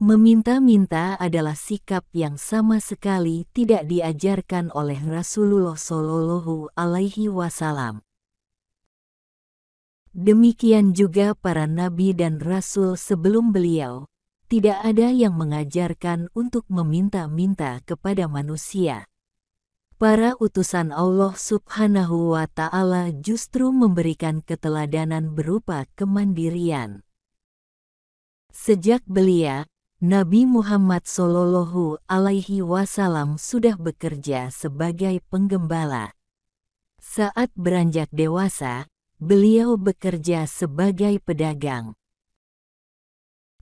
Meminta-minta adalah sikap yang sama sekali tidak diajarkan oleh Rasulullah Shallallahu Alaihi Wasallam. Demikian juga para nabi dan rasul sebelum beliau, tidak ada yang mengajarkan untuk meminta-minta kepada manusia. Para utusan Allah Subhanahu wa Ta'ala justru memberikan keteladanan berupa kemandirian. Sejak belia, Nabi Muhammad Shallallahu Alaihi Wasallam sudah bekerja sebagai penggembala. Saat beranjak dewasa, beliau bekerja sebagai pedagang.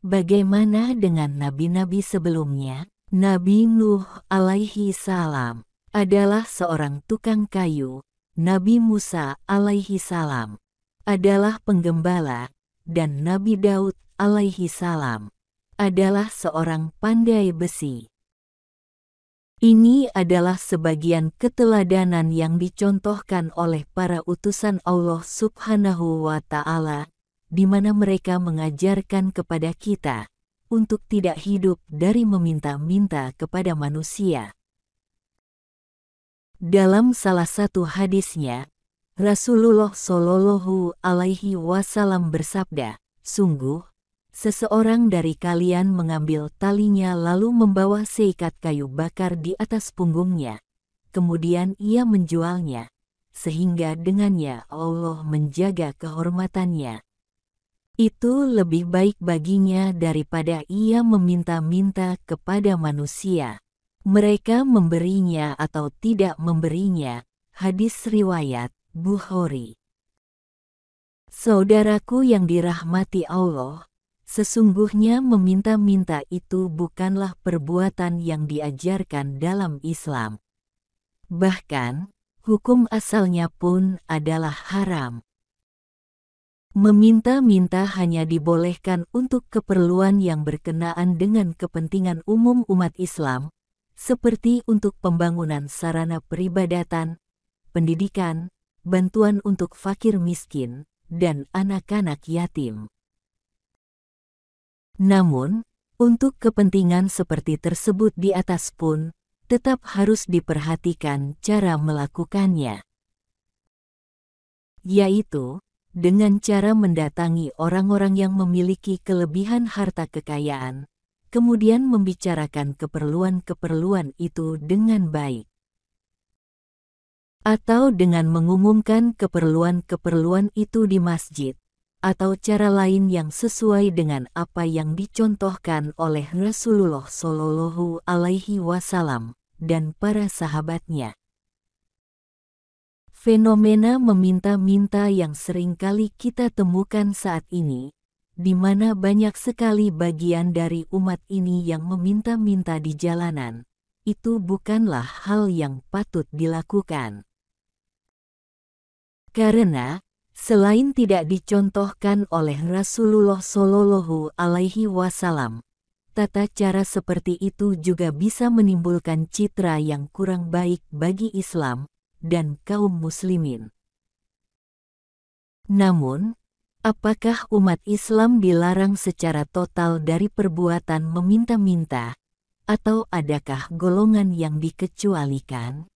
Bagaimana dengan nabi-nabi sebelumnya? Nabi Nuh alaihi salam adalah seorang tukang kayu. Nabi Musa alaihi salam adalah penggembala, dan Nabi Daud alaihi salam adalah seorang pandai besi. Ini adalah sebagian keteladanan yang dicontohkan oleh para utusan Allah Subhanahu wa Ta'ala, di mana mereka mengajarkan kepada kita untuk tidak hidup dari meminta-minta kepada manusia. Dalam salah satu hadisnya, Rasulullah Shallallahu Alaihi Wasallam bersabda, "Sungguh, seseorang dari kalian mengambil talinya lalu membawa seikat kayu bakar di atas punggungnya. Kemudian ia menjualnya, sehingga dengannya Allah menjaga kehormatannya. Itu lebih baik baginya daripada ia meminta-minta kepada manusia. Mereka memberinya atau tidak memberinya." Hadis riwayat Bukhari. Saudaraku yang dirahmati Allah, sesungguhnya meminta-minta itu bukanlah perbuatan yang diajarkan dalam Islam. Bahkan, hukum asalnya pun adalah haram. Meminta-minta hanya dibolehkan untuk keperluan yang berkenaan dengan kepentingan umum umat Islam, seperti untuk pembangunan sarana peribadatan, pendidikan, bantuan untuk fakir miskin, dan anak-anak yatim. Namun, untuk kepentingan seperti tersebut di atas pun, tetap harus diperhatikan cara melakukannya. Yaitu, dengan cara mendatangi orang-orang yang memiliki kelebihan harta kekayaan, kemudian membicarakan keperluan-keperluan itu dengan baik. Atau dengan mengumumkan keperluan-keperluan itu di masjid, atau cara lain yang sesuai dengan apa yang dicontohkan oleh Rasulullah Shallallahu Alaihi Wasallam dan para sahabatnya. Fenomena meminta-minta yang seringkali kita temukan saat ini, di mana banyak sekali bagian dari umat ini yang meminta-minta di jalanan, itu bukanlah hal yang patut dilakukan. Karena, selain tidak dicontohkan oleh Rasulullah Shallallahu Alaihi Wasallam, tata cara seperti itu juga bisa menimbulkan citra yang kurang baik bagi Islam dan kaum muslimin. Namun, apakah umat Islam dilarang secara total dari perbuatan meminta-minta, atau adakah golongan yang dikecualikan?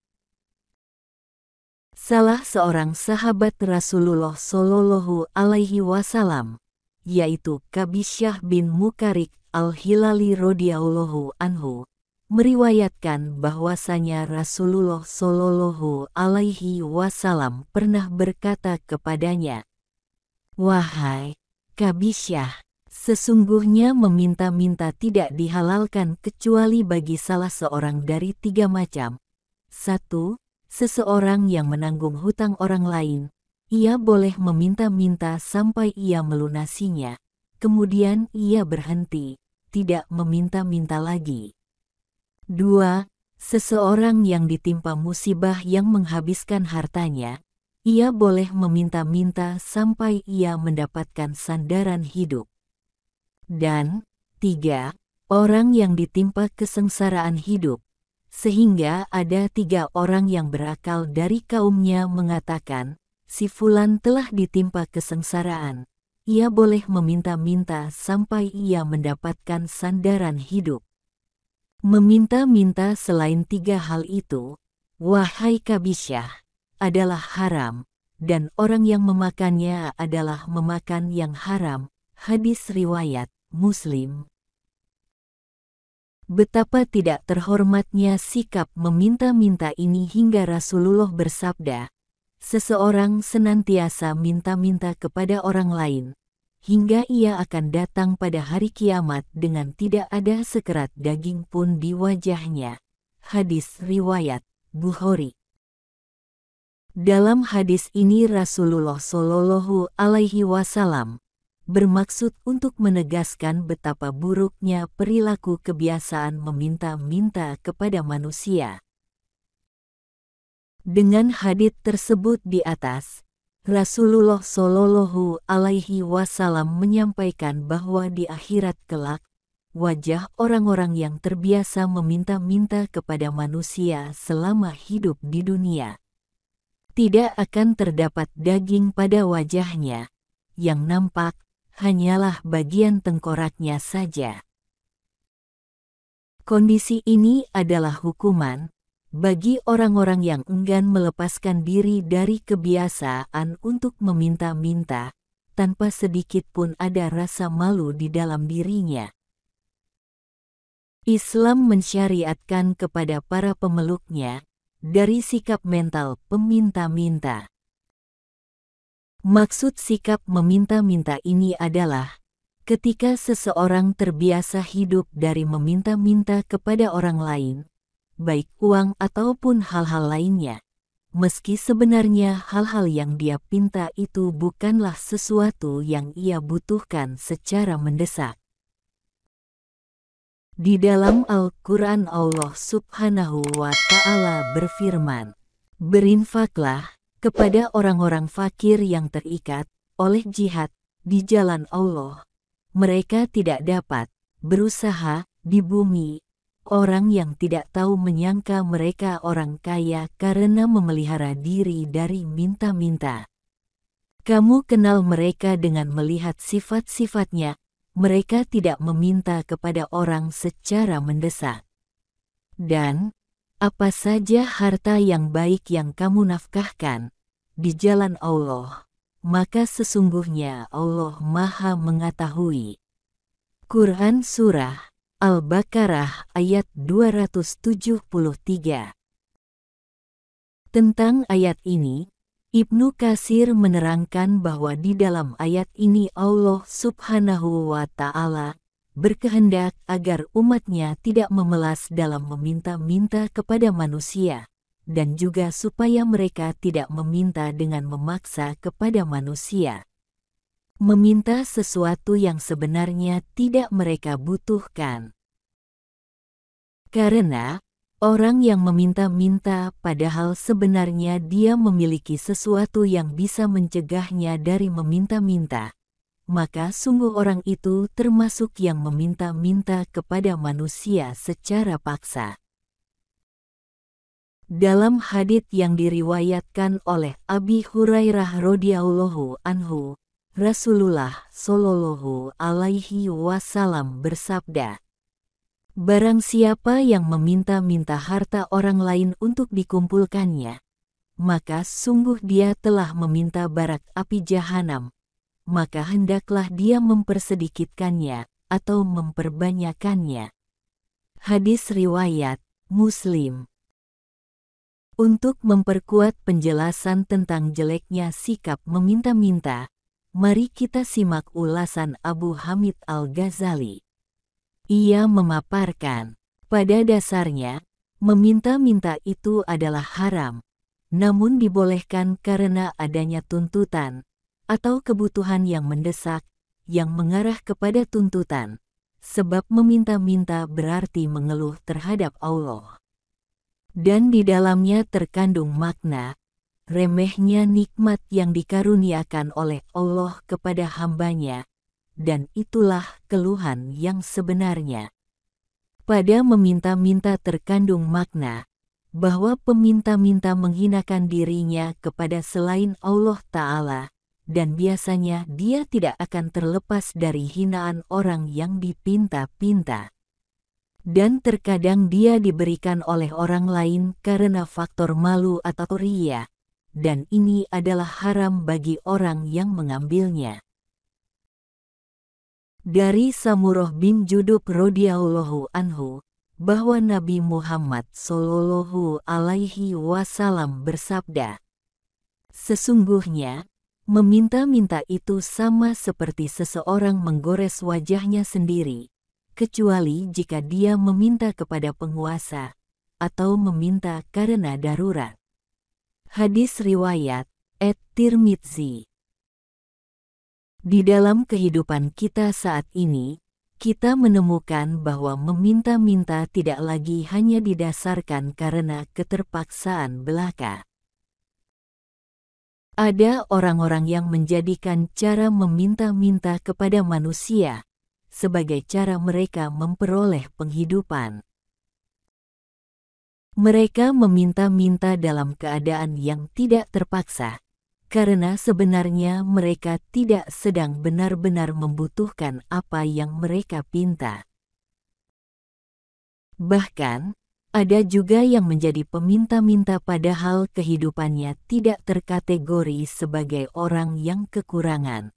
Salah seorang sahabat Rasulullah Shallallahu Alaihi Wasallam, yaitu Qabisyah bin Mukarik al-Hilali radhiyallahu anhu, meriwayatkan bahwasanya Rasulullah Shallallahu Alaihi Wasallam pernah berkata kepadanya, "Wahai Qabisyah, sesungguhnya meminta-minta tidak dihalalkan kecuali bagi salah seorang dari 3 macam. 1. Seseorang yang menanggung hutang orang lain, ia boleh meminta-minta sampai ia melunasinya, kemudian ia berhenti, tidak meminta-minta lagi. 2. Seseorang yang ditimpa musibah yang menghabiskan hartanya, ia boleh meminta-minta sampai ia mendapatkan sandaran hidup. Dan 3. Orang yang ditimpa kesengsaraan hidup, sehingga ada 3 orang yang berakal dari kaumnya mengatakan, si fulan telah ditimpa kesengsaraan, ia boleh meminta-minta sampai ia mendapatkan sandaran hidup. Meminta-minta selain 3 hal itu, wahai Kabisyah, adalah haram, dan orang yang memakannya adalah memakan yang haram. Hadis riwayat Muslim. Betapa tidak terhormatnya sikap meminta-minta ini hingga Rasulullah bersabda, seseorang senantiasa minta-minta kepada orang lain, hingga ia akan datang pada hari kiamat dengan tidak ada sekerat daging pun di wajahnya. Hadis riwayat Bukhari. Dalam hadis ini Rasulullah Shallallahu Alaihi Wasallam bermaksud untuk menegaskan betapa buruknya perilaku kebiasaan meminta-minta kepada manusia. Dengan hadits tersebut di atas, Rasulullah Shallallahu Alaihi Wasallam menyampaikan bahwa di akhirat kelak, wajah orang-orang yang terbiasa meminta-minta kepada manusia selama hidup di dunia tidak akan terdapat daging pada wajahnya, yang nampak hanyalah bagian tengkoraknya saja. Kondisi ini adalah hukuman bagi orang-orang yang enggan melepaskan diri dari kebiasaan untuk meminta-minta, tanpa sedikit pun ada rasa malu di dalam dirinya. Islam mensyariatkan kepada para pemeluknya dari sikap mental peminta-minta. Maksud sikap meminta-minta ini adalah ketika seseorang terbiasa hidup dari meminta-minta kepada orang lain, baik uang ataupun hal-hal lainnya, meski sebenarnya hal-hal yang dia pinta itu bukanlah sesuatu yang ia butuhkan secara mendesak. Di dalam Al-Quran Allah Subhanahu wa Ta'ala berfirman, "Berinfaklah kepada orang-orang fakir yang terikat oleh jihad di jalan Allah. Mereka tidak dapat berusaha di bumi. Orang yang tidak tahu menyangka mereka orang kaya karena memelihara diri dari minta-minta. Kamu kenal mereka dengan melihat sifat-sifatnya. Mereka tidak meminta kepada orang secara mendesak. Dan apa saja harta yang baik yang kamu nafkahkan di jalan Allah, maka sesungguhnya Allah Maha Mengetahui." Quran Surah Al-Baqarah ayat 273. Tentang ayat ini, Ibnu Katsir menerangkan bahwa di dalam ayat ini Allah Subhanahu wa Ta'ala berkehendak agar umatnya tidak memelas dalam meminta-minta kepada manusia, dan juga supaya mereka tidak meminta dengan memaksa kepada manusia. Meminta sesuatu yang sebenarnya tidak mereka butuhkan. Karena orang yang meminta-minta padahal sebenarnya dia memiliki sesuatu yang bisa mencegahnya dari meminta-minta, maka sungguh orang itu termasuk yang meminta-minta kepada manusia secara paksa. Dalam hadits yang diriwayatkan oleh Abi Hurairah radhiyallahu anhu, Rasulullah Shallallahu Alaihi Wasallam bersabda, "Barang siapa yang meminta-minta harta orang lain untuk dikumpulkannya, maka sungguh dia telah meminta barak api jahanam, maka hendaklah dia mempersedikitkannya atau memperbanyakkannya." Hadis riwayat Muslim. Untuk memperkuat penjelasan tentang jeleknya sikap meminta-minta, mari kita simak ulasan Abu Hamid Al-Ghazali. Ia memaparkan, pada dasarnya, meminta-minta itu adalah haram, namun dibolehkan karena adanya tuntutan atau kebutuhan yang mendesak, yang mengarah kepada tuntutan, sebab meminta-minta berarti mengeluh terhadap Allah. Dan di dalamnya terkandung makna, remehnya nikmat yang dikaruniakan oleh Allah kepada hambanya, dan itulah keluhan yang sebenarnya. Pada meminta-minta terkandung makna, bahwa peminta-minta menghinakan dirinya kepada selain Allah Ta'ala, dan biasanya dia tidak akan terlepas dari hinaan orang yang dipinta-pinta. Dan terkadang dia diberikan oleh orang lain karena faktor malu atau riya, dan ini adalah haram bagi orang yang mengambilnya. Dari Samurah bin Jundub radhiyallahu anhu, bahwa Nabi Muhammad Shallallahu alaihi wasallam bersabda, "Sesungguhnya, meminta-minta itu sama seperti seseorang menggores wajahnya sendiri, kecuali jika dia meminta kepada penguasa, atau meminta karena darurat." Hadis riwayat At-Tirmidzi. Di dalam kehidupan kita saat ini, kita menemukan bahwa meminta-minta tidak lagi hanya didasarkan karena keterpaksaan belaka. Ada orang-orang yang menjadikan cara meminta-minta kepada manusia sebagai cara mereka memperoleh penghidupan. Mereka meminta-minta dalam keadaan yang tidak terpaksa, karena sebenarnya mereka tidak sedang benar-benar membutuhkan apa yang mereka pinta. Bahkan, ada juga yang menjadi peminta-minta padahal kehidupannya tidak terkategori sebagai orang yang kekurangan.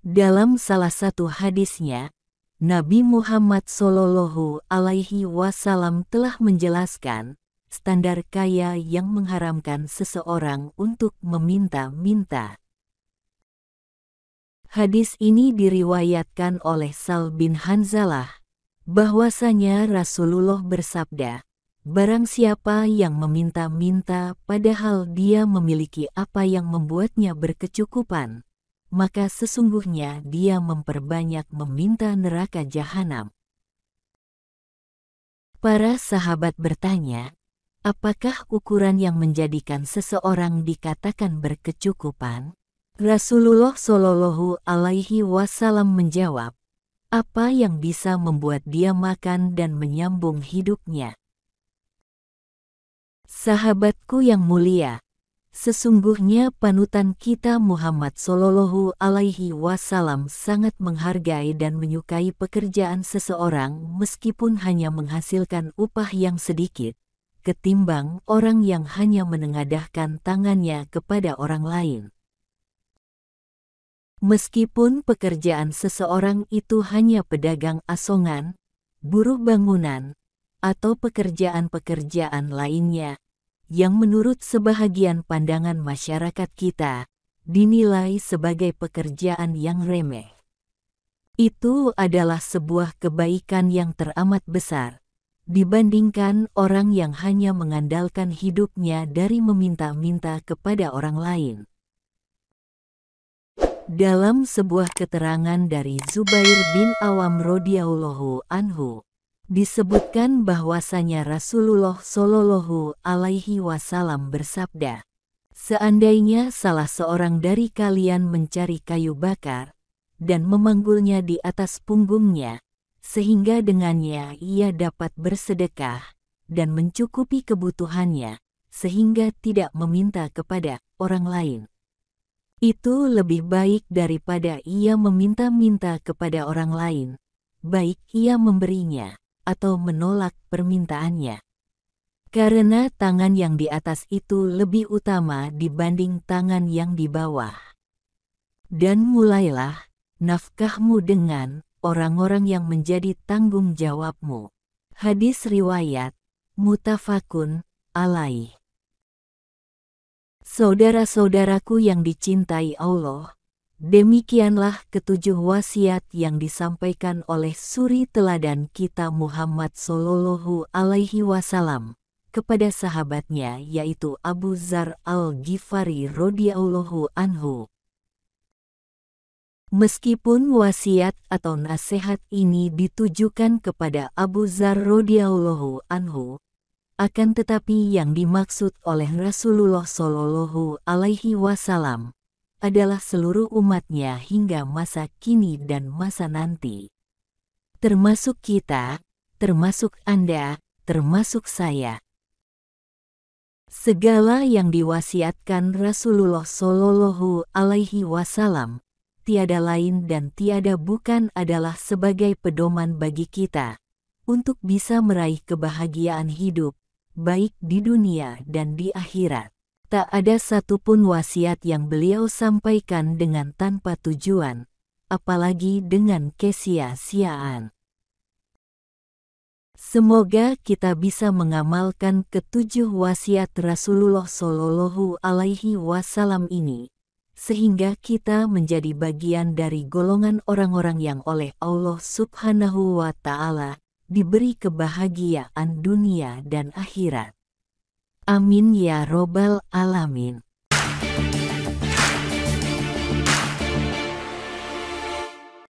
Dalam salah satu hadisnya, Nabi Muhammad Shallallahu alaihi wasallam telah menjelaskan standar kaya yang mengharamkan seseorang untuk meminta-minta. Hadis ini diriwayatkan oleh Sal bin Hanzalah, bahwasanya Rasulullah bersabda, "Barang siapa yang meminta-minta padahal dia memiliki apa yang membuatnya berkecukupan, maka sesungguhnya dia memperbanyak meminta neraka jahanam." Para sahabat bertanya, apakah ukuran yang menjadikan seseorang dikatakan berkecukupan? Rasulullah Shallallahu alaihi wasallam menjawab, apa yang bisa membuat dia makan dan menyambung hidupnya. Sahabatku yang mulia, sesungguhnya panutan kita Muhammad Shallallahu alaihi wasallam sangat menghargai dan menyukai pekerjaan seseorang meskipun hanya menghasilkan upah yang sedikit, ketimbang orang yang hanya menengadahkan tangannya kepada orang lain. Meskipun pekerjaan seseorang itu hanya pedagang asongan, buruh bangunan, atau pekerjaan-pekerjaan lainnya, yang menurut sebahagian pandangan masyarakat kita, dinilai sebagai pekerjaan yang remeh. Itu adalah sebuah kebaikan yang teramat besar, dibandingkan orang yang hanya mengandalkan hidupnya dari meminta-minta kepada orang lain. Dalam sebuah keterangan dari Zubair bin Awam radhiyallahu anhu, disebutkan bahwasanya Rasulullah Shallallahu alaihi wasallam bersabda, "Seandainya salah seorang dari kalian mencari kayu bakar dan memanggulnya di atas punggungnya, sehingga dengannya ia dapat bersedekah dan mencukupi kebutuhannya, sehingga tidak meminta kepada orang lain, itu lebih baik daripada ia meminta-minta kepada orang lain, baik ia memberinya atau menolak permintaannya. Karena tangan yang di atas itu lebih utama dibanding tangan yang di bawah. Dan mulailah nafkahmu dengan orang-orang yang menjadi tanggung jawabmu." Hadis riwayat muttafaqun alaih. Saudara-saudaraku yang dicintai Allah, demikianlah ketujuh wasiat yang disampaikan oleh suri teladan kita Muhammad Shallallahu alaihi wasallam kepada sahabatnya yaitu Abu Dzar al-Ghifari radhiyallahu anhu. Meskipun wasiat atau nasihat ini ditujukan kepada Abu Dzar radhiyallahu anhu, akan tetapi yang dimaksud oleh Rasulullah Shallallahu alaihi wasallam adalah seluruh umatnya hingga masa kini dan masa nanti. Termasuk kita, termasuk Anda, termasuk saya. Segala yang diwasiatkan Rasulullah Shallallahu Alaihi Wasallam, tiada lain dan tiada bukan adalah sebagai pedoman bagi kita, untuk bisa meraih kebahagiaan hidup, baik di dunia dan di akhirat. Tak ada satupun wasiat yang beliau sampaikan dengan tanpa tujuan, apalagi dengan kesia-siaan. Semoga kita bisa mengamalkan ketujuh wasiat Rasulullah Shallallahu Alaihi Wasallam ini, sehingga kita menjadi bagian dari golongan orang-orang yang oleh Allah Subhanahu wa Ta'ala diberi kebahagiaan dunia dan akhirat. Amin ya Robbal Alamin.